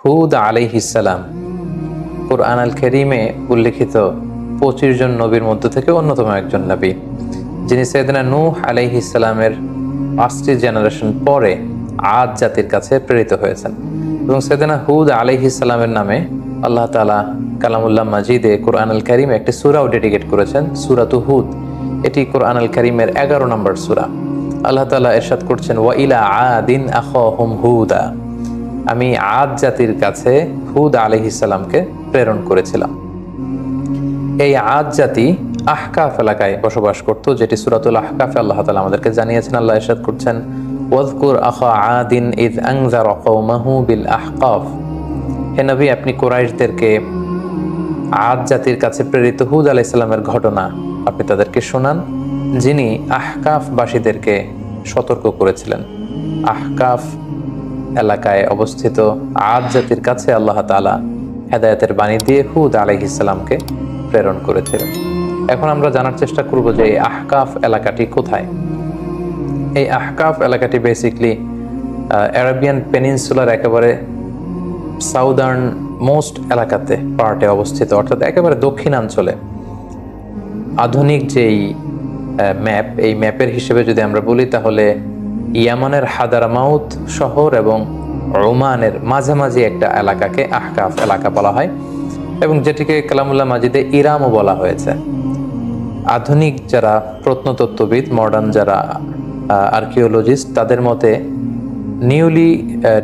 হুদ আলাইহিস সালাম কুরআন আল কারীমে উল্লেখিত 25 জন নবীর মধ্য থেকে অন্যতম একজন নবী, যিনি সাইয়েদনা নূহ আলাইহিস সালামের 5টি জেনারেশন পরে আদ জাতির কাছে প্রেরিত হয়েছেন। এবং সাইয়েদনা হুদ আলাইহিস সালামের নামে আল্লাহ তাআলা কালামুল্লাহ মাজিদে কুরআন আল কারীমে একটি সূরাও ডেডিকেট করেছেন, সূরাতু হুদ। এটি কুরআন আল কারীমের 11 নম্বর সূরা। আল্লাহ তাআলা ইরশাদ করছেন, ওয়া ইলা আদিন আখাহুম হুদা, আমি আদ জাতির কাছে হুদ আলাইহিস সালামকে প্রেরণ করেছিলাম। এই আদ জাতি আহকাফ এলাকায় বসবাস করত, যেটি সূরাতুল আহকাফে আল্লাহ তাআলা আমাদেরকে জানিয়েছেন। আল্লাহ ইরশাদ করছেন, ওয়াযকুর আখা আদিন ইয আনযারা কওমাহু বিল আহকাফ, হে নবী আপনি কুরাইশদেরকে আদ জাতির কাছে প্রেরিত হুদ আলাইহিস সালামের ঘটনা আপনি তাদেরকে শোনান, যিনি আহকাফবাসীদেরকে সতর্ক করেছিলেন। আহকাফ এলাকায় অবস্থিত আদ জাতির কাছে আল্লাহ তাআলা হেদায়েতের বাণী দিয়ে হুদ আলাইহিস সালামকে প্রেরণ করেছিলেন। এখন আমরা জানার চেষ্টা করব যে এই আহকাফ এলাকাটি কোথায়। এই আহকাফ এলাকাটি বেসিকলি আরাবিয়ান পেনিনসুলার একেবারে সাউদার্ন মোস্ট এলাকাতে পার্টে অবস্থিত, অর্থাৎ একেবারে দক্ষিণাঞ্চলে। আধুনিক যেই ম্যাপ, এই ম্যাপের হিসেবে যদি আমরা বলি তাহলে ইয়ামানের হাদারামাউত শহর এবং ওমানের মাঝামাঝি একটা এলাকাকে আহকাফ এলাকা বলা হয়, এবং যেটিকে কালামুল্লাহ মাজিদে ইরামও বলা হয়েছে। আধুনিক যারা প্রত্নতত্ত্ববিদ, মডার্ন যারা আর্কিওলজিস্ট, তাদের মতে নিউলি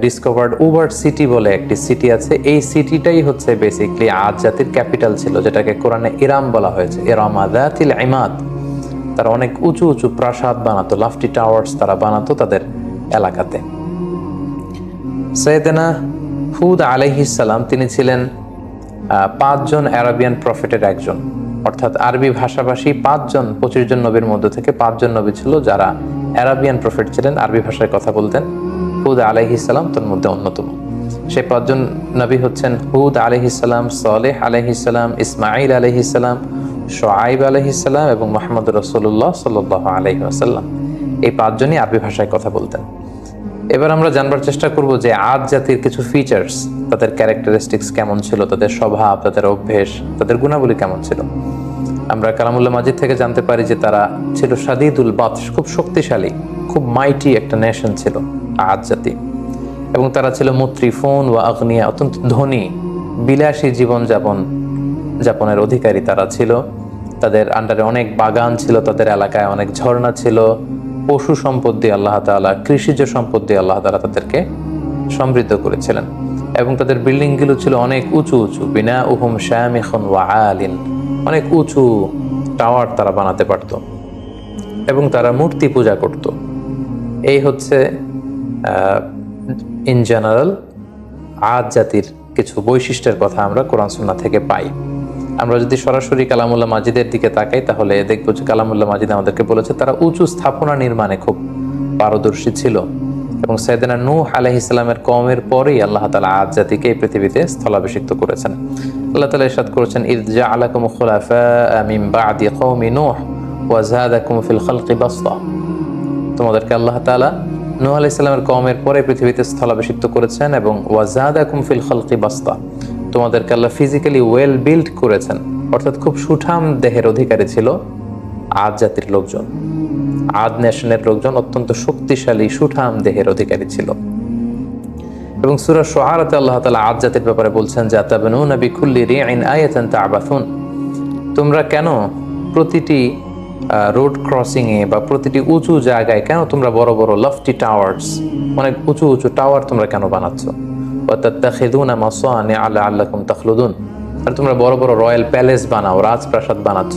ডিসকভার্ড উবার সিটি বলে একটি সিটি আছে। এই সিটিটাই হচ্ছে বেসিকলি আদ জাতির ক্যাপিটাল ছিল, যেটাকে কোরআনে ইরাম বলা হয়েছে। ইরামা যাতিল ইমাদ, তারা অনেক উঁচু উঁচু প্রাসাদ বানাতো, লাফটি টাওয়ার্স তারা বানাতো তাদের এলাকাতে। সাইয়েদনা হুদ আলাইহিস সালাম তিনি ছিলেন 5 জন আরাবিয়ান প্রফেটের একজন, অর্থাৎ আরবি ভাষাভাষী 25 জন নবীর মধ্য থেকে 5 জন নবী ছিল যারা আরাবিয়ান প্রফেট ছিলেন, আরবি ভাষায় কথা বলতেন। হুদ আলাইহিস সালাম তার মধ্যে অন্যতম। সেই 5 জন নবী হচ্ছেন হুদ আলাইহিস সালাম, সালেহ আলাইহিস সালাম, ইসমাঈল আলাইহিস সালাম, শুআয়ব আলাইহিস সালাম এবং মুহাম্মদ রাসূলুল্লাহ সাল্লাল্লাহু আলাইহি ওয়াসাল্লাম। এই 5 জনই আরবি ভাষায় কথা বলতেন। এবার আমরা জানবার চেষ্টা করব যে আদ জাতির কিছু ফিচার্স, তাদের ক্যারেক্টারিস্টিক্স কেমন ছিল, তাদের স্বভাব, তাদের অভ্যেস, তাদের গুণাবলী কেমন ছিল। আমরা কালামুল্লাহ মাজিদ থেকে জানতে পারি যে তারা ছিল শাদীদুল বাতশ, খুব শক্তিশালী, খুব মাইটি একটা নেশন ছিল আদ জাতি। এবং তারা ছিল মুত্রিফুন ওয়া আগনিয়া, অত্যন্ত ধনী, বিলাসী জীবনযাপনের অধিকারী তারা ছিল। তাদের আন্ডারে অনেক বাগান ছিল, তাদের এলাকায় অনেক ঝর্ণা ছিল, পশু সম্পদ দিয়ে আল্লাহ তাআলা, কৃষিজ সম্পদ দিয়ে আল্লাহ তাআলা তাদেরকে সমৃদ্ধ করেছিলেন। এবং তাদের বিল্ডিংগুলো ছিল অনেক উঁচু উঁচু, বিনাউহুম শামিখুন ওয়া আলিন, অনেক উঁচু টাওয়ার তারা বানাতে পারত। এবং তারা মূর্তি পূজা করত। এই হচ্ছে ইন জেনারেল আদ জাতির কিছু বৈশিষ্ট্যের কথা আমরা কোরআন সুন্নাহ থেকে পাই। আমরা যদি সরাসরি কালামুল্লাহ মাজিদের দিকে তাকাই তাহলে দেখবো যে কালামুল্লাহ মাজিদ আমাদেরকে বলেছে তারা উঁচু স্থাপনা নির্মাণে খুব পারদর্শী ছিল। এবং সাইয়েদনা নূহ আলাইহিস সালামের কওমের পরেই আল্লাহ তাআলা আদ জাতিকে এই পৃথিবীতে স্থলাভিষিক্ত করেছেন। আল্লাহ তাআলা ইরশাদ করেছেন, ইয জাআলাকুম খুলাফা মিন বা'দি কওমি নূহ ওয়া যাদাকুম ফিল খালকি বাসতা, তোমাদেরকে আল্লাহ তাআলা নূহ আলাইহিস সালামের কওমের পরে পৃথিবীতে স্থলাভিষিক্ত করেছেন, এবং ওয়া যাদাকুম ফিল খালকি বাসতা, তোমাদেরকে আল্লাহ ফিজিক্যালি ওয়েল বিল্ড করেছেন, অর্থাৎ খুব সুঠাম দেহের অধিকারী ছিল আদ জাতির লোকজন। আদ নেশনের লোকজন অত্যন্ত শক্তিশালী সুঠাম দেহের অধিকারী ছিল। এবং সূরা শুআরাতে আল্লাহ তাআলা আদ জাতির ব্যাপারে বলছেন, যাতাবনুনা বিকুল্লি রিইন আয়াতান তা'বাসুন, তোমরা কেন প্রতিটি রোড ক্রসিং এ বা প্রতিটি উঁচু জায়গায় কেন তোমরা বড় বড় লাফটি টাওয়ার্স, অনেক উঁচু উঁচু টাওয়ার তোমরা কেন বানাচ্ছ? ওয়া তাত্তাখিযুনা মাসানিআ লাআল্লাকুম তাখলুদুন, আর তোমরা বড় বড় রয়্যাল প্যালেস বানাও, রাজপ্রাসাদ বানাচ্ছ,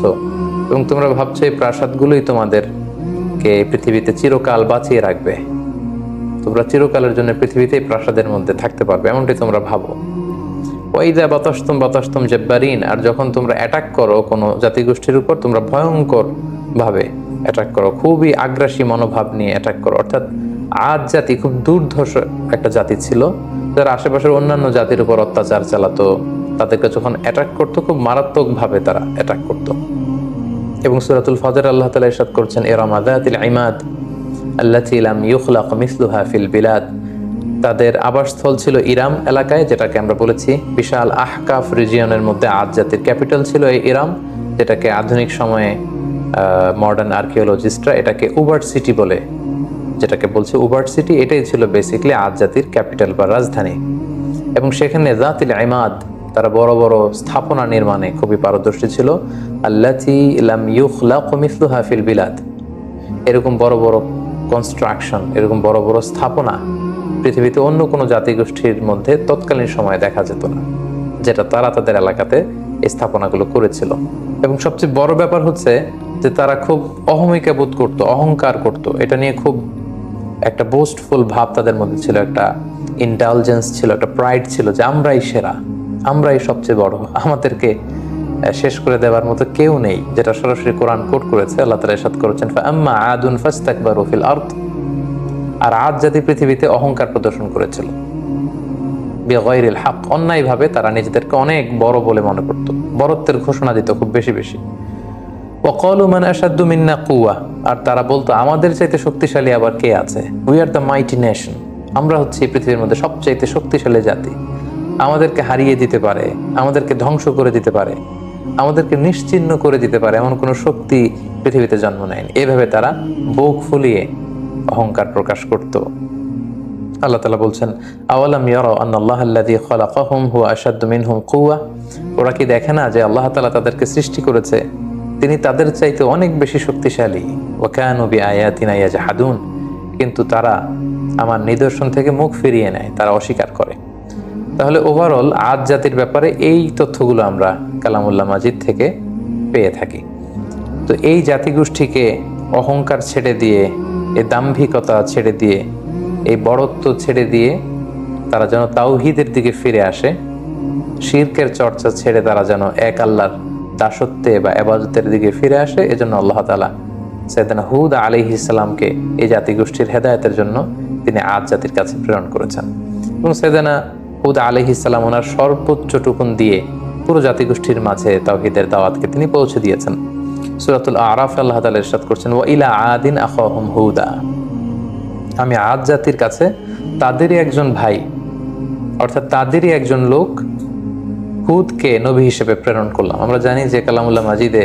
এবং তোমরা ভাবছো এই প্রাসাদগুলোই তোমাদেরকে পৃথিবীতে চিরকাল বাঁচিয়ে রাখবে, তোমরা চিরকালের জন্য পৃথিবীতে প্রাসাদের মধ্যে থাকতে পারবে, এমনটি তোমরা ভাবো। ওয়াইদা বাতাসতুম জাব্বারিন, আর যখন তোমরা অ্যাটাক করো কোনো জাতিগোষ্ঠীর উপর, তোমরা ভয়ঙ্কর ভাবে অ্যাটাক করো, খুবই আগ্রাসী মনোভাব নিয়ে অ্যাটাক করো। অর্থাৎ আদ জাতি খুব দুর্ধর্ষ একটা জাতি ছিল, যারা আশেপাশের অন্যান্য জাতির উপর অত্যাচার চালাতো, তাদেরকে যখন অ্যাটাক করতো খুব মারাত্মকভাবে তারা অ্যাটাক করতো। এবং সূরাতুল ফাজর আল্লাহ তাআলা ইরশাদ করছেন, ইরামা যাতিল ইমাদ আল্লাতী লাম ইউখলাক মিসলুহা ফিল বিলাদ, তাদের আবাসস্থল ছিল ইরাম এলাকায়, যেটাকে আমরা বলেছি বিশাল আহকাফ রিজিয়নের মধ্যে আদ জাতির ক্যাপিটাল ছিল এই ইরাম, যেটাকে আধুনিক সময়ে মডার্ন আর্কিওলজিস্টরা এটাকে উবার্ট সিটি বলে, যেটাকে বলছে উবার্ট সিটি। এটাই ছিল বেসিক্যালি আদ জাতির ক্যাপিটাল বা রাজধানী। এবং সেখানে যাতিল ইমাদ, তারা বড় বড় স্থাপনা নির্মাণে খুবই পারদর্শী ছিল। আল্লাতি লাম ইউখলাকু মিসলুহা ফিল বিলাদ, এরকম বড় বড় কনস্ট্রাকশন, এরকম বড় বড় স্থাপনা পৃথিবীতে অন্য কোনো জাতিগোষ্ঠীর মধ্যে তৎকালীন সময়ে দেখা যেত না, যেটা তারা তাদের এলাকাতে এই স্থাপনাগুলো করেছিল। এবং সবচেয়ে বড় ব্যাপার হচ্ছে যে তারা খুব অহমিকা বোধ করতো, অহংকার করত, এটা নিয়ে খুব একটা বোস্টফুল ভাব তাদের মধ্যে ছিল, একটা ইন্টেলিজেন্স ছিল, একটা প্রাইড ছিল যে আমরাই সেরা, আমরাই সবচেয়ে বড়, আমাদেরকে শেষ করে দেওয়ার মতো কেউ নেই, যেটা সরাসরি কোরআন কোট করেছে। আল্লাহ তাআলা ইরশাদ করেছেন, ফাআম্মা আদুন ফাস্তাকবারু ফিল আরদ, আর আদ জাতি পৃথিবীতে অহংকার প্রদর্শন করেছিল বিগাইরিল হক, অন্যায়ভাবে তারা নিজেদেরকে অনেক বড় বলে মনে করত, বড়ত্বের ঘোষণা দিত খুব বেশি বেশি। ওয়াকালু মান আশাদ্দু মিন্না কুওয়া, আর তারা বলতো আমাদের চাইতে শক্তিশালী আবার কে আছে, we are the mighty nation, আমরা হচ্ছে এই পৃথিবীর মধ্যে সবচাইতে শক্তিশালী জাতি, আমাদেরকে হারিয়ে দিতে পারে, আমাদেরকে ধ্বংস করে দিতে পারে, আমাদেরকে নিশ্চিহ্ন করে দিতে পারে, এমন কোনো শক্তি পৃথিবীতে জন্ম নেয়নি। এভাবে তারা বুক ফুলিয়ে অহংকার প্রকাশ করত। আল্লাহ তাআলা বলছেন, আওয়ালাম ইয়ারাউ আন্নাল্লাহা আল্লাযী খালাকাহুম হুয়া আশাদ্দু মিনহুম কুওয়া, ওরা কি দেখে না যে আল্লাহ তাআলা তাদেরকে সৃষ্টি করেছে, তিনি তাদের চাইতে অনেক বেশি শক্তিশালী। ওয়া কানু বিআয়াতিনা ইয়াজহাদুন, কিন্তু তারা আমার নিদর্শন থেকে মুখ ফিরিয়ে নেয়, তারা অস্বীকার করে। তাহলে ওভারঅল আদ জাতির ব্যাপারে এই তথ্যগুলো আমরা কালামুল্লাহ মাজিদ থেকে পেয়ে থাকি। তো এই জাতিগোষ্ঠীকে অহংকার ছেড়ে দিয়ে, এই দাম্ভিকতা ছেড়ে দিয়ে, এই বড়ত্ব ছেড়ে দিয়ে তারা যেন তাওহীদের দিকে ফিরে আসে, শিরকের চর্চা ছেড়ে তারা যেন এক আল্লাহর দাসত্বে বা ইবাদতের দিকে ফিরে আসে। এজন্য আল্লাহ তাআলা সাইয়েদনা হুদ আলাইহিস সালামকে এই জাতিগোষ্ঠীর হেদায়েতের জন্য তিনি আদ জাতির কাছে প্রেরণ করেছেন। এবং সাইয়েদনা হুদ আলাইহিস সালাম ওনার সর্বোচ্চ টুকুন দিয়ে পুরো জাতিগোষ্ঠীর মাঝে তাওহীদের দাওয়াতকে তিনি পৌঁছে দিয়েছেন। সূরাতুল আরাফে আল্লাহ তাআলা ইরশাদ করছেন, ওয়া ইলা আদিন আখাহুম হুদা, আমি আদ জাতির কাছে তাদেরই একজন ভাই, অর্থাৎ তাদেরই একজন লোক হুদকে নবী হিসেবে প্রেরণ করলাম। আমরা জানি যে কালামুল্লাহ মাজিদে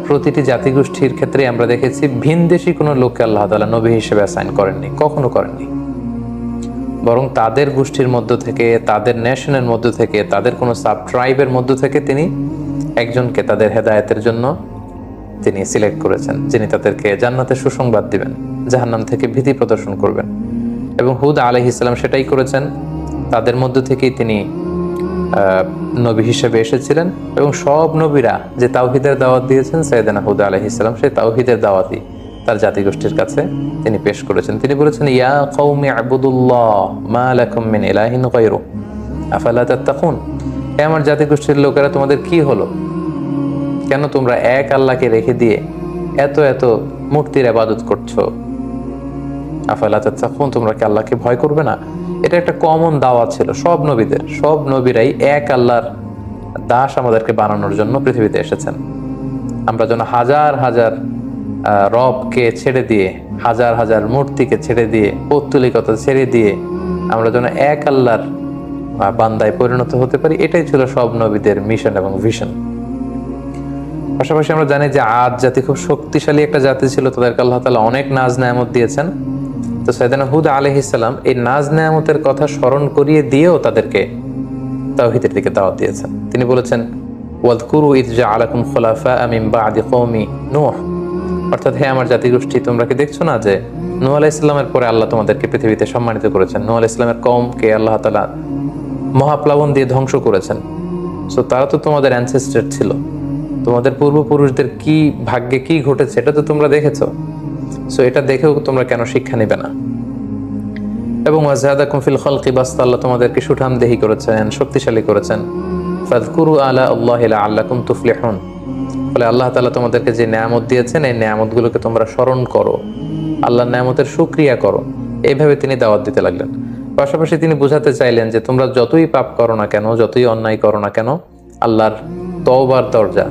প্রতিটি জাতিগোষ্ঠীর ক্ষেত্রে আমরা দেখেছি ভিনদেশী কোনো লোককে আল্লাহ তাআলা নবী হিসেবে অ্যাসাইন করেননি, কখনো করেননি, বরং তাদের গোষ্ঠীর মধ্য থেকে, তাদের নেশনের মধ্য থেকে, তাদের কোনো সাব ট্রাইবের মধ্য থেকে তিনি একজনকে তাদের হেদায়েতের জন্য তিনি সিলেক্ট করেছেন, যিনি তাদেরকে জান্নাতের সুসংবাদ দিবেন, জাহান্নাম থেকে ভীতি প্রদর্শন করবেন। এবং হুদ আলাইহিস সালাম সেটাই করেছেন, তাদের মধ্য থেকেই তিনি নবী হিসেবে এসেছিলেন। এবং সব নবীরা যে তাওহীদের দাওয়াত দিয়েছেন, সাইয়েদনা হুদ আলাইহিস সালাম সেই তাওহীদের দাওয়াতই তার জাতিগোষ্ঠীর কাছে তিনি পেশ করেছেন। তিনি বলেছেন, ইয়া কওমি আবুদুল্লাহ মা লাকুম মিন ইলাহিন গায়রু আফালা তাত্তাকুন, হে আমার জাতিগোষ্ঠীর লোকেরা, তোমাদের কি হলো, কেন তোমরা এক আল্লাহকে রেখে দিয়ে এত এত মূর্তির ইবাদত করছো, আফালা তাত্তাকুন, তোমরা কি আল্লাহকে ভয় করবে না? এটা একটা কমন দাওয়াত ছিল সব নবীদের, সব নবীরাই এক আল্লাহর দাস আমাদেরকে বানানোর জন্য পৃথিবীতে এসেছেন। আমরা যেন হাজার হাজার রবকে ছেড়ে দিয়ে, হাজার হাজার মূর্তিকে ছেড়ে দিয়ে, পৌত্তলিকতা ছেড়ে দিয়ে আমরা যেন এক আল্লাহর বান্দায় পরিণত হতে পারি, এটাই ছিল সব নবীদের মিশন এবং ভিশন। পাশাপাশি আমরা জানি যে আদ জাতি খুব শক্তিশালী একটা জাতি ছিল, তাদেরকে আল্লাহ তাআলা অনেক নাজ নেয়ামত দিয়েছেন। তো সাইয়েদনা হুদ আলাইহিস সালাম এই নাজ নেয়ামতের কথা স্মরণ করিয়ে দিয়েও তাদেরকে তাওহীদের দিকে দাওয়াত দিয়েছেন। তিনি বলেছেন, ওয়াযকুরু ইয জাআলাকুম খুলাফা মিন বা'দি কওমি নূহ, অর্থাৎ হে আমার জাতিগোষ্ঠী, তোমরা কি দেখছো না যে নূহ আলাইহিস সালামের পরে আল্লাহ তোমাদেরকে পৃথিবীতে সম্মানিত করেছেন। নূহ আলাইহিস সালামের কওমকে আল্লাহ তাআলা মহাপ্লাবন দিয়ে ধ্বংস করেছেন। সো তারা তো তোমাদের অ্যানসেস্টর ছিল, তোমাদের পূর্বপুরুষদের কি ভাগ্যে কি ঘটেছে এটা তো তোমরা দেখেছো। সো এটা দেখেও তোমরা কেন শিক্ষা নেবে না? এবং ওয়াজাদাকুম ফিল খালকি বাসতা, আল্লাহ তোমাদেরকে সুঠামদেহী করেছেন, শক্তিশালী করেছেন। ফাযকুরু আলা আল্লাহি লাআল্লাকুম তুফলিহুন, ফলে আল্লাহ তাআলা তোমাদেরকে যে নেয়ামত দিয়েছেন এই নেয়ামতগুলোকে তোমরা স্মরণ করো, আল্লাহর নেয়ামতের শুকরিয়া করো। এইভাবে তিনি দাওয়াত দিতে লাগলেন। পাশাপাশি তিনি বোঝাতে চাইলেন যে তোমরা যতই পাপ করো না কেন, যতই অন্যায় করো না কেন, আল্লাহর তওবার দরজা,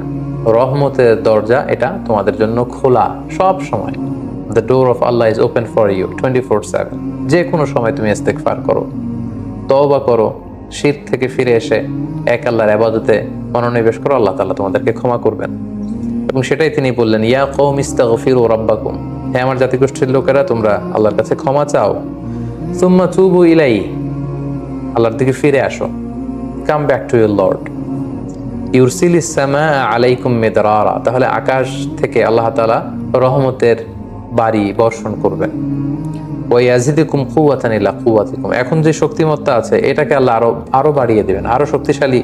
রহমতের দরজা এটা তোমাদের জন্য খোলা সব সময়। The door of Allah is open for you 24/7। যে কোনো সময় তুমি ইস্তেগফার করো, তওবা করো, শিরক থেকে ফিরে এসে এক আল্লাহর ইবাদতে মনোনিবেশ করো, আল্লাহ তাআলা তোমাদেরকে ক্ষমা করবেন। এবং সেটাই তিনি বললেন, ইয়া কওম ইস্তাগফিরু রাব্বাকুম, হে আমার জাতিগোষ্ঠীর লোকেরা, তোমরা আল্লাহর কাছে ক্ষমা চাও। সুম্মা তুবু ইলাইহি, আল্লাহর দিকে ফিরে আসো। Come back to your lord. ইউরসিলিস সামা আলাইকুম মিদরারা, তাহলে আকাশ থেকে আল্লাহ তাআলা রহমতের বাড়ি বর্ষণ করবেন। ওয়া ইয়াজিদুকুম কুওয়াতান ইলা কুওয়াতিকুম, এখন যে শক্তিমত্তা আছে এটাকে আল্লাহ আরো বাড়িয়ে দিবেন, আরো শক্তিশালী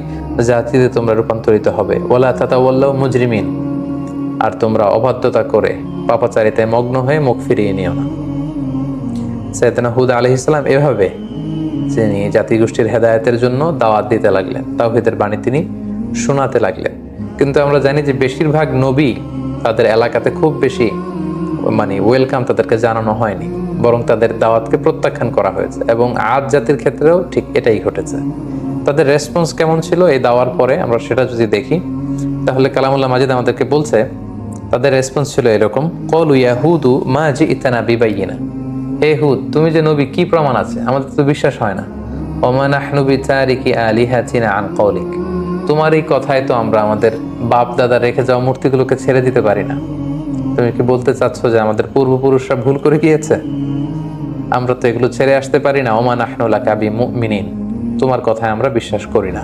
জাতিতে তোমরা রূপান্তরিত হবে। ওয়ালা তাতাওয়াল্লাউ মুজরিমিন, আর তোমরা অবাধ্যতা করে পাপাচারিতায় মগ্ন হয়ে মুখ ফিরিয়ে নিও না। সাইয়েদনা হুদ আলাইহিস সালাম এভাবে তিনি জাতিগোষ্ঠীর হেদায়েতের জন্য দাওয়াত দিতে লাগলেন, তাওহীদের বাণী তিনি শোনাতে লাগলেন। কিন্তু আমরা জানি যে বেশিরভাগ নবী তাদের এলাকাতে খুব বেশি ওয়েলকাম তাদেরকে জানানো হয়নি, বরং তাদের দাওয়াতকে প্রত্যাখ্যান করা হয়েছে। এবং আদ জাতির ক্ষেত্রেও ঠিক এটাই ঘটেছে। তাদের রেসপন্স কেমন ছিল এই দাওয়ার পরে আমরা সেটা যদি দেখি, তাহলে কালামুল্লাহ মাজিদ আমাদেরকে বলছে তাদের রেসপন্স ছিল এরকম, ক্বালু ইয়া হুদু মা জি'তানা বিবাইয়িনা, হে হুদ, তুমি যে নবী কি প্রমাণ আছে, আমাদের তো বিশ্বাস হয় না। ওমা নাহনু বিতারিকি আলিহাতিনা আন কওলিক, তোমার এই কথায় তো আমরা আমাদের বাপ দাদা রেখে যাওয়া মূর্তিগুলোকে ছেড়ে দিতে পারি না। তুমি কি বলতে চাচ্ছ যে আমাদের পূর্বপুরুষরা ভুল করে গিয়েছে? আমরা তো এগুলো ছেড়ে আসতে পারি না। ওমা নাহনু লাকা বিমুমিনিন, তোমার কথায় আমরা বিশ্বাস করি না।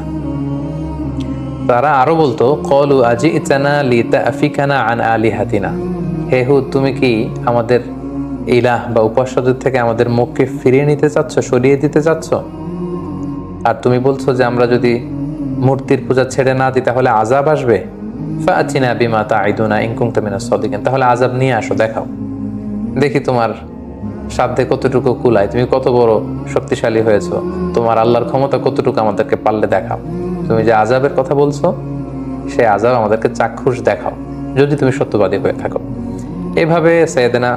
তারা আরো বলতো, ক্বালু আজি'তানা লিতাফিকানা আন আলিহাতিনা, হে হুদ, তুমি কি আমাদের ইলাহ বা উপাস্যদের থেকে আমাদের মুখকে ফিরিয়ে নিতে চাচ্ছ, সরিয়ে দিতে চাচ্ছ? আর তুমি বলছো যে আমরা যদি মূর্তির পূজা ছেড়ে না দিই তাহলে আযাব আসবে। ফাআতিনা বিমা তাঈদুনা ইন কুনতা মিনাস সাদিকিন, তাহলে আযাব নিয়ে আসো, দেখাও, দেখি তোমার সাধ্যে কতটুকু কুলায়, তুমি কত বড় শক্তিশালী হয়েছো, তোমার আল্লাহর ক্ষমতা কতটুকু আমাদেরকে পারলে দেখাও। তুমি যে আযাবের কথা বলছো সেই আযাব আমাদেরকে চাক্ষুষ দেখাও, যদি তুমি সত্যবাদী হয়ে থাকো। এভাবে সাইয়েদনা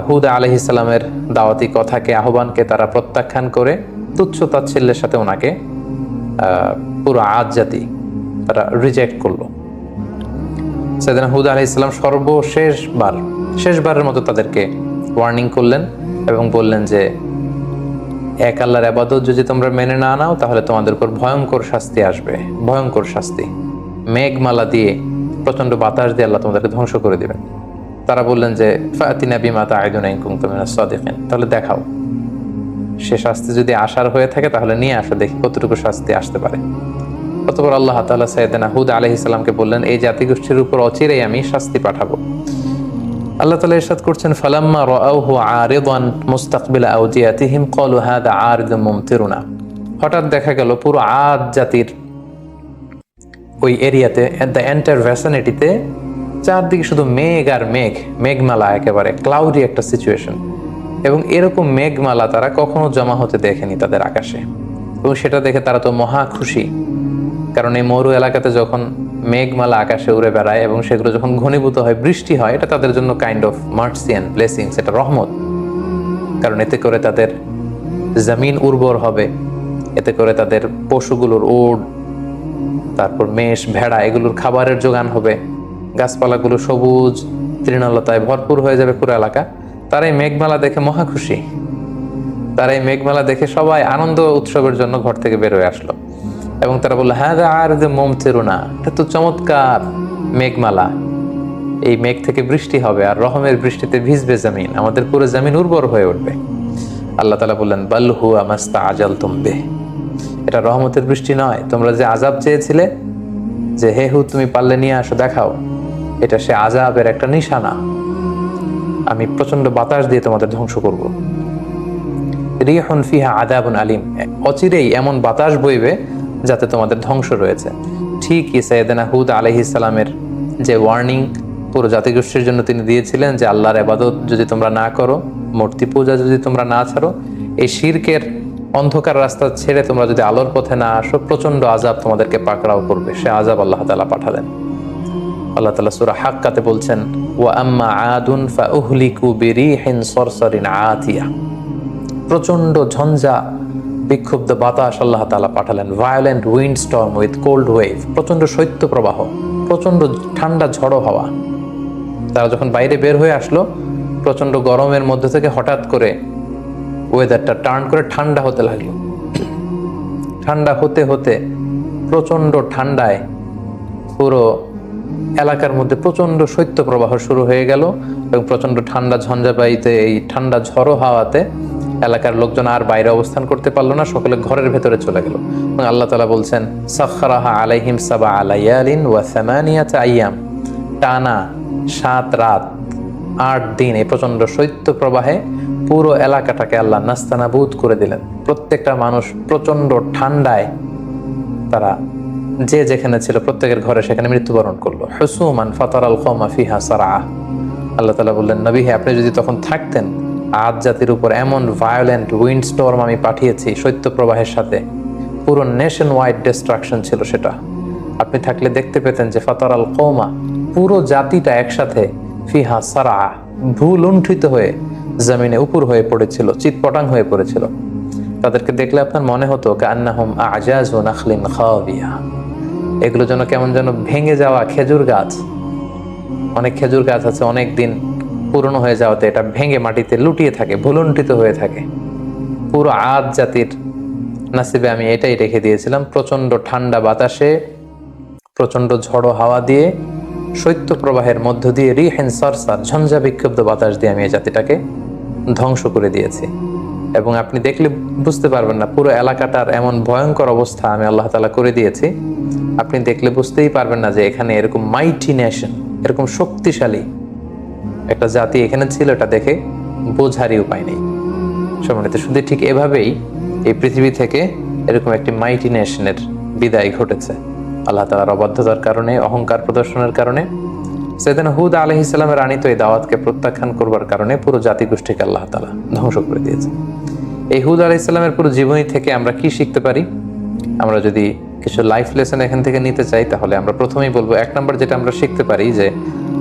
হুদ আলাইহিস সালামের দাওয়াতি কথাকে, আহ্বানকে তারা প্রত্যাখ্যান করে তুচ্ছ তাচ্ছিল্যের সাথে ওনাকে পুরো আদ জাতি তারা রিজেক্ট করলো। সাইয়েদনা হুদ আলাইহিস সালাম শেষবারের মতো তাদেরকে ওয়ার্নিং করলেন এবং বললেন যে এক আল্লাহর ইবাদত যদি তোমরা মেনে না নাও তাহলে তোমাদের উপর ভয়ঙ্কর শাস্তি আসবে, ভয়ঙ্কর শাস্তি। মেঘমালা দিয়ে, প্রচন্ড বাতাস দিয়ে আল্লাহ তোমাদেরকে ধ্বংস করে দিবেন। তারা বললেন যে ফাতিনা বিমা তাঈদুনা ইন কুনতুম মিনাস সাদিকিন, তাহলে দেখাও, সে শাস্তি যদি আসার হয়ে থাকে তাহলে নিয়ে আসো, দেখি কতটুকু শাস্তি আসতে পারে। অতঃপর আল্লাহ তাআলা সাইয়েদনা হুদ আলাইহিস সালামকে বললেন, এই জাতিগোষ্ঠীর উপর অচিরেই আমি শাস্তি পাঠাবো। আল্লাহ তাআলা ইরশাদ করছেন, ফালাম্মা রাআউহু আরিদান মুস্তাকবিলা আওদিয়াতিহিম ক্বালু হাযা আরিদুম মুমতিরুনা, হঠাৎ দেখা গেল পুরো আদ জাতির ওই এরিয়াতে, দ্য এন্টায়ার ভ্যাসিনিটিতে চারদিকে শুধু মেঘ আর মেঘ, মেঘমালা, একেবারে ক্লাউডি একটা সিচুয়েশন। এবং এরকম মেঘমালা তারা কখনো জমা হতে দেখেনি তাদের আকাশে, এবং সেটা দেখে তারা তো মহা খুশি। কারণ এই মরু এলাকাতে যখন মেঘমালা আকাশে উড়ে বেড়ায় এবং সেগুলো যখন ঘনীভূত হয়, বৃষ্টি হয়, এটা তাদের জন্য kind of mercy and blessings, এটা রহমত। কারণ এতে করে তাদের জমিন উর্বর হবে, এতে করে তাদের পশুগুলোর ওট, তারপর মেষ, ভেড়া, এগুলোর খাবারের যোগান হবে, গাছপালাগুলো সবুজ তৃণলতায় ভরপুর হয়ে যাবে পুরো এলাকা। তারা এই মেঘমালা দেখে মহা খুশি। তারা এই মেঘমালা দেখে সবাই আনন্দ উৎসবের জন্য ঘর থেকে বের হয়ে আসলো এবং তারা বললো, হ্যাঁ আরিদুম মুমতিরুনা, এটা তো চমৎকার মেঘমালা, এই মেঘ থেকে বৃষ্টি হবে আর রহমের বৃষ্টিতে ভিজবে জমিন, আমাদের পুরো জমিন উর্বর হয়ে উঠবে। আল্লাহ তাআলা বললেন, বাল হুয়া মাস্তাআজালতুম বিহ, এটা রহমতের বৃষ্টি নয়, তোমরা যে আযাব চেয়েছিলে যে হে হুদ তুমি পারলে নিয়ে আসো, দেখাও, এটা সে আযাবের একটা নিশানা। আমি প্রচন্ড বাতাস দিয়ে তোমাদের ধ্বংস করব। রিহুন ফিহা আযাবুন আলিম, অচিরেই এমন বাতাস বইবে যাতে তোমাদের ধ্বংস রয়েছে। ঠিক সাইয়েদনা হুদ আলাইহিস সালামের যে ওয়ার্নিং পুরো জাতিগোষ্ঠীর জন্য তিনি দিয়েছিলেন যে আল্লাহর ইবাদত যদি তোমরা না করো, মূর্তি পূজা যদি তোমরা না ছাড়ো, এই শিরকের অন্ধকার রাস্তা ছেড়ে তোমরা যদি আলোর পথে না আসো, প্রচন্ড আযাব তোমাদেরকে পাকড়াও করবে। সে আযাব আল্লাহ তাআলা পাঠালেন। আল্লাহ তাআলা সূরা হাক্কাতে বলছেন, ওয়া আম্মা আদুন ফাউহলিকু বিরিহিন সরসরিন আতিয়া, প্রচন্ড ঝঞ্ঝা বিক্ষুব্ধ বাতাস আল্লাহ তাআলা পাঠালেন। Violent wind storm with cold wave, প্রচন্ড শৈত্য প্রবাহ, প্রচন্ড ঠান্ডা ঝড়ো হাওয়া। তারা যখন বাইরে বের হয়ে আসলো প্রচন্ড গরমের মধ্যে থেকে হঠাৎ করে ওয়েদারটা টার্ন করে ঠান্ডা হতে লাগলো। ঠান্ডা হতে হতে প্রচন্ড ঠান্ডায় পুরো এলাকার মধ্যে প্রচন্ড শৈত্যপ্রবাহ শুরু হয়ে গেল এবং প্রচন্ড ঠান্ডা ঝঞ্ঝাবায়ুতে, এই ঠান্ডা ঝড়ো হাওয়াতে এলাকার লোকজন আর বাইরে অবস্থান করতে পারলো না, সকলে ঘরের ভেতরে চলে গেল। এবং আল্লাহ তাআলা বলছেন, সাখখারাহা আলাইহিম সাবআ লায়ালিন ওয়া সামানিয়াতা আইয়াম, টানা 7 রাত 8 দিন এই প্রচন্ড শৈত্য প্রবাহে পুরো এলাকাটাকে আল্লাহ নাস্তানাবুদ করে দিলেন। প্রত্যেকটা মানুষ প্রচন্ড ঠান্ডায় তারা যে যেখানে ছিল প্রত্যেকের ঘরে সেখানে মৃত্যুবরণ করলো। হুসুমান ফাতারাল কওমা ফিহা সারআ। আল্লাহ তাআলা বললেন, নবী হে, আপনি যদি তখন থাকতেন, আদ জাতির উপর এমন ভায়োলেন্ট উইন্ড স্টর্ম আমি পাঠিয়েছি শৈত্য প্রবাহের সাথে, পুরো নেশন ওয়াইড ডিস্ট্রাকশন ছিল সেটা। আপনি থাকলে দেখতে পেতেন যে ফাতারাল কওমা, পুরো জাতিটা একসাথে, ফিহা সারআ, ভূলুণ্ঠিত হয়ে জমিনে উপর হয়ে পড়েছিল, চিৎপটাং হয়ে পড়েছিল। তাদেরকে দেখলে আপনার মনে হতো কান্নাহুম আজাজু নাখলিন খাওয়াবিয়া, এগুলো যেন কেমন যেন ভেঙে যাওয়া খেজুর গাছ। অনেক খেজুর গাছ আছে অনেক দিন পুরনো হয়ে যাওয়াতে এটা ভেঙে মাটিতে লুটিয়ে থাকে, ভুলুণ্ঠিত হয়ে থাকে। পুরো আদ জাতির নাসিবে আমি এটাই রেখে দিয়েছিলাম। প্রচন্ড ঠান্ডা বাতাসে, প্রচন্ড ঝড়ো হাওয়া দিয়ে, শৈত্য প্রবাহের মধ্য দিয়ে, রিহেন সারসার, ঝঞ্ঝা বিক্ষুব্ধ বাতাস দিয়ে আমি এই জাতিটাকে ধ্বংস করে দিয়েছি। এবং আপনি দেখলে বুঝতে পারবেন না, পুরো এলাকাটার এমন ভয়ঙ্কর অবস্থা আমি আল্লাহ তাআলা করে দিয়েছি, আপনি দেখলে বুঝতেই পারবেন না যে এখানে এরকম মাইটি নেশন, এরকম শক্তিশালী একটা জাতি এখানে ছিল। এটা দেখে বোঝারই উপায় নেই। সম্মানিত শুধু ঠিক এভাবেই এই পৃথিবী থেকে এরকম একটি মাইটি নেশনের বিদায় ঘটেছে আল্লাহ তাআলার অবাধ্যতার কারণে, অহংকার প্রদর্শনের কারণে। সাইয়েদনা হুদ আলাইহিস সালামের আনিত এই দাওয়াতকে প্রত্যাখ্যান করবার কারণে পুরো জাতিগোষ্ঠীকে আল্লাহ তাআলা ধ্বংস করে দিয়েছে। এই হুদ আলাইহিস সালামের পুরো জীবনী থেকে আমরা কি শিখতে পারি? আমরা যদি কিছু লাইফ লেসন এখান থেকে নিতে চাই, তাহলে আমরা প্রথমেই বলবো, 1 নম্বর যেটা আমরা শিখতে পারি যে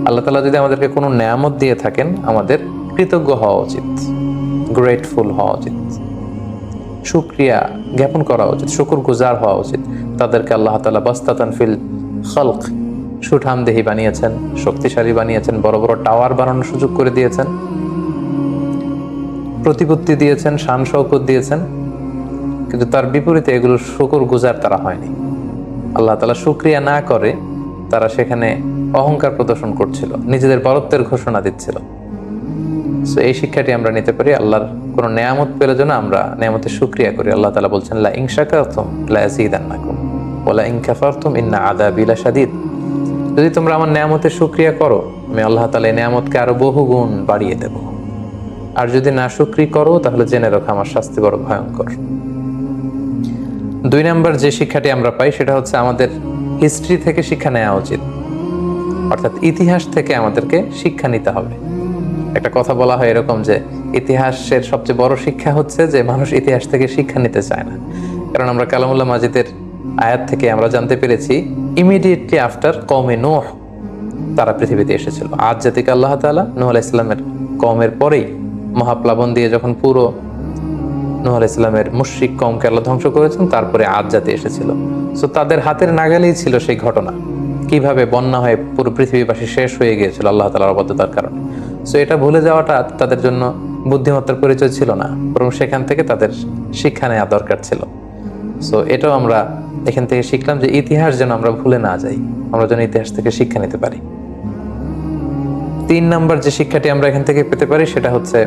আল্লাহ তাআলা যদি আমাদেরকে কোনো নেয়ামত দিয়ে থাকেন, আমাদের কৃতজ্ঞ হওয়া উচিত, গ্রেটফুল হওয়া উচিত, শুকরিয়া জ্ঞাপন করা উচিত, শুকরগুজার হওয়া উচিত। তাদেরকে আল্লাহ তাআলা বাস্তাতান ফিল খালক, সুঠামদেহী বানিয়েছেন, শক্তিশালী বানিয়েছেন, বড় বড় টাওয়ার বানানোর সুযোগ করে দিয়েছেন, প্রতিপত্তি দিয়েছেন, শান শৌকত দিয়েছেন। কিন্তু তার বিপরীতে এগুলো শুকরগুজার তারা হয়নি। আল্লাহ তাআলা শুকরিয়া না করে তারা সেখানে অহংকার প্রদর্শন করছিল, নিজেদের বরত্বের ঘোষণা দিচ্ছিল। সো এই শিক্ষাটি আমরা নিতে পারি, আল্লাহর কোনো নেয়ামত পেলে যেন আমরা নেয়ামতের শুকরিয়া করি। আল্লাহ তাআলা বলছেন, লা ইন শাকারতুম লা ইয়াজিদান্নাকুম ওয়া লা ইন কাফারতুম ইন্না আযাবি লাশাদীদ। যদি তোমরা আমার নেয়ামতের শুকরিয়া করো, আমি আল্লাহ তাআলা এই নেয়ামতকে আরো বহুগুণ বাড়িয়ে দেব। আর যদি না শুকরি করো, তাহলে জেনে রাখো আমার শাস্তি বড় ভয়ঙ্কর। 2 নম্বর যে শিক্ষাটি আমরা পাই সেটা হচ্ছে আমাদের হিস্ট্রি থেকে শিক্ষা নেওয়া উচিত, অর্থাৎ ইতিহাস থেকে আমাদেরকে শিক্ষা নিতে হবে। একটা কথা বলা হয় এরকম যে ইতিহাসের সবচেয়ে বড় শিক্ষা হচ্ছে যে মানুষ ইতিহাস থেকে শিক্ষা নিতে চায় না। কারণ আমরা কালামুল্লাহ মাজিদের আয়াত থেকে আমরা জানতে পেরেছি, ইমিডিয়েটলি আফটার কওমে নূহ তারা পৃথিবীতে এসেছিল। আদ জাতিকে আল্লাহ তাআলা নূহ আলাইহিস সালামের কওমের পরেই মহাপ্লাবন দিয়ে যখন পুরো নূহ আলাইহিস সালামের মুশরিক কওমকে আল্লাহ ধ্বংস করেছেন, তারপরে আদ জাতি এসেছিল। সো তাদের হাতের নাগালেই ছিল সেই ঘটনা, কিভাবে বন্যা হয়ে পুরো পৃথিবীবাসী শেষ হয়ে গিয়েছিল আল্লাহ তাআলার অবাধ্যতার কারণে। সো এটা ভুলে যাওয়াটা তাদের জন্য বুদ্ধিমত্তার পরিচয় ছিল না, বরং সেখান থেকে তাদের শিক্ষা নেওয়া দরকার ছিল। সো এটাও আমরা এখান থেকে শিখলাম যে ইতিহাস যেন আমরা ভুলে না যাই, আমরা যেন ইতিহাস থেকে শিক্ষা নিতে পারি। 3 নম্বর যে শিক্ষাটি আমরা এখান থেকে পেতে পারি সেটা হচ্ছে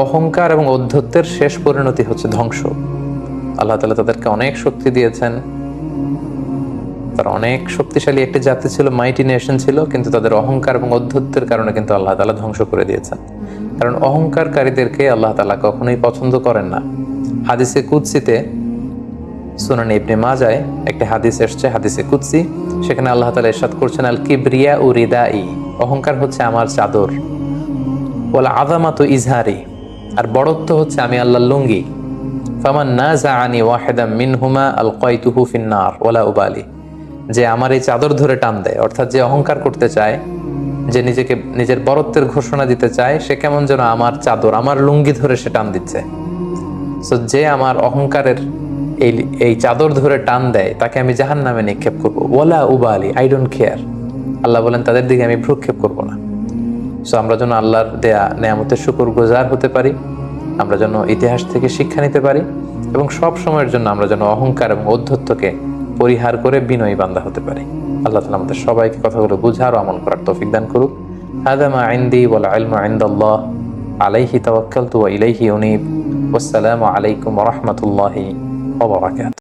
অহংকার এবং ঔদ্ধত্যের শেষ পরিণতি হচ্ছে ধ্বংস। আল্লাহ তাআলা তাদেরকে অনেক শক্তি দিয়েছেন, তারা অনেক শক্তিশালী একটি জাতি ছিল, মাইটি নেশন ছিল, কিন্তু তাদের অহংকার এবং ঔদ্ধত্যের কারণে কিন্তু আল্লাহ তাআলা ধ্বংস করে দিয়েছেন। কারণ অহংকারকারীদেরকে আল্লাহ তাআলা কখনোই পছন্দ করেন না। হাদিসে কুদসিতে, সুনান ইবনে মাজায় একটি হাদিস এসেছে, হাদিসে কুদসি, সেখানে আল্লাহ তাআলা ইরশাদ করছেন, আল কিবরিয়া উ রিদাই, অহংকার হচ্ছে আমার চাদর, ওয়াল আযামাতু ইজহারি, আর বড়ত্ব হচ্ছে আমি আল্লাহর লুঙ্গি। ফামান নাযাআনি ওয়াহিদাম মিনহুমা আলকাইতুহু ফিন-নার ওয়ালা উবালি, যে আমার এই চাদর ধরে টান দেয়, অর্থাৎ যে অহংকার করতে চায়, যে নিজেকে নিজের বরত্বের ঘোষণা দিতে চায়, সে কেমন যেন আমার চাদর, আমার লুঙ্গি ধরে সে টান দিচ্ছে। সো যে আমার অহংকারের এই চাদর ধরে টান দেয়, তাকে আমি জাহান্নামে নিক্ষেপ করবো। ওয়ালা উবালি, আই ডোন্ট কেয়ার। আল্লাহ বলেন তাদের দিকে আমি ভ্রুক্ষেপ করবো না। সো আমরা যেন আল্লাহর দেয়া নেয়ামতের শুকর গুজার হতে পারি, আমরা যেন ইতিহাস থেকে শিক্ষা নিতে পারি এবং সব সময়ের জন্য আমরা যেন অহংকার এবং ঔদ্ধত্যকে পরিহার করে বিনয়ী বান্দা হতে পারি। আল্লাহ তাআলা আমাদের সবাইকে কথাগুলো বুঝার ও আমল করার তৌফিক দান করুক। হাযা মা ইনদি ওয়াল ইলমু ইনদাল্লাহ আলাইহি তাওয়াক্কালতু ওয়া ইলাইহি উনীব। ওয়াসসালামু আলাইকুম ওয়া রাহমাতুল্লাহি ওয়া বারাকাতুহু।